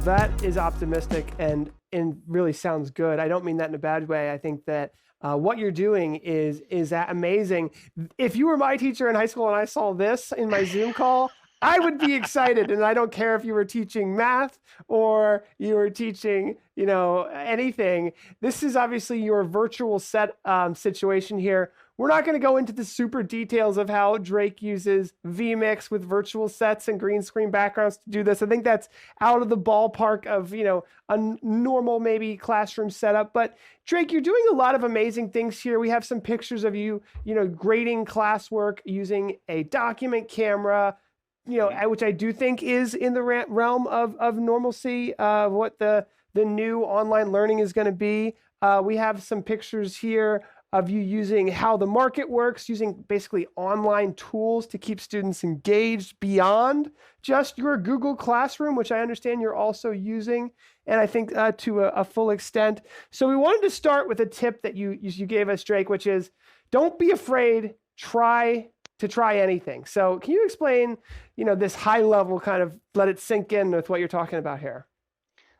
that is optimistic and really sounds good. I don't mean that in a bad way. I think that what you're doing is that amazing. If you were my teacher in high school and I saw this in my Zoom call, I would be excited. And I don't care if you were teaching math or you were teaching, anything. This is obviously your virtual set situation here. We're not going to go into the super details of how Drake uses vMix with virtual sets and green screen backgrounds to do this. I think that's out of the ballpark of, a normal maybe classroom setup. But Drake, you're doing a lot of amazing things here. We have some pictures of you, grading classwork using a document camera, which I do think is in the realm of normalcy, what the new online learning is going to be. We have some pictures here of you using how the market works, using basically online tools to keep students engaged beyond just your Google Classroom, which I understand you're also using, and I think to a full extent. So we wanted to start with a tip that you gave us, Drake, which is don't be afraid, try anything. So can you explain, this high level kind of let it sink in with what you're talking about here?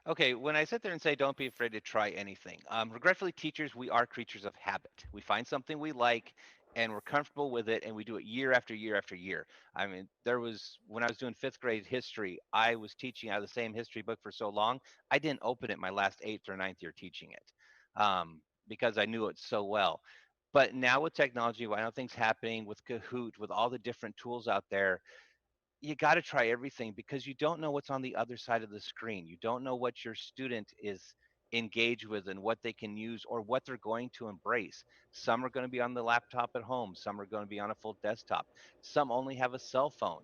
Okay, when I sit there and say don't be afraid to try anything, regretfully, teachers, we are creatures of habit. We find something we like and we're comfortable with it and we do it year after year after year. I mean, when I was doing fifth grade history, I was teaching out of the same history book for so long, I didn't open it my last eighth or ninth year teaching it because I knew it so well. But now with technology, I know things happening with Kahoot, with all the different tools out there, you got to try everything because you don't know what's on the other side of the screen. You don't know what your student is engaged with and what they can use or what they're going to embrace. Some are going to be on the laptop at home, some are going to be on a full desktop, some only have a cell phone.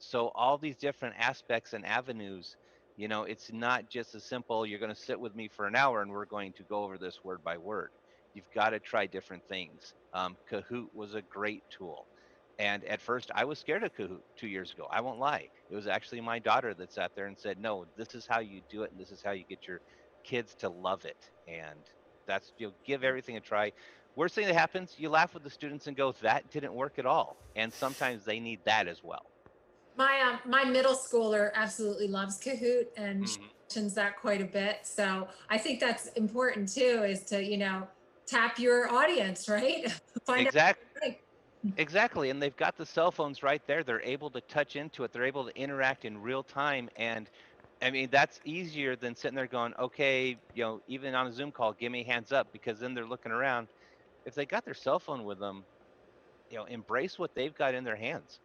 So, all these different aspects and avenues, it's not just as simple you're going to sit with me for an hour and we're going to go over this word by word. You've got to try different things. Kahoot was a great tool. And at first, I was scared of Kahoot 2 years ago. I won't lie. It was actually my daughter that sat there and said, "No, this is how you do it, and this is how you get your kids to love it." And that's give everything a try. Worst thing that happens, you laugh with the students and go, "That didn't work at all." And sometimes they need that as well. My middle schooler absolutely loves Kahoot and she Hmm. mentions that quite a bit. So I think that's important too, is to, tap your audience, right? Find out Exact, what they like. exactly. And they've got the cell phones right there. They're able to touch into it. They're able to interact in real time. And I mean, that's easier than sitting there going, okay, even on a Zoom call, give me hands up, because then they're looking around. If they got their cell phone with them, embrace what they've got in their hands.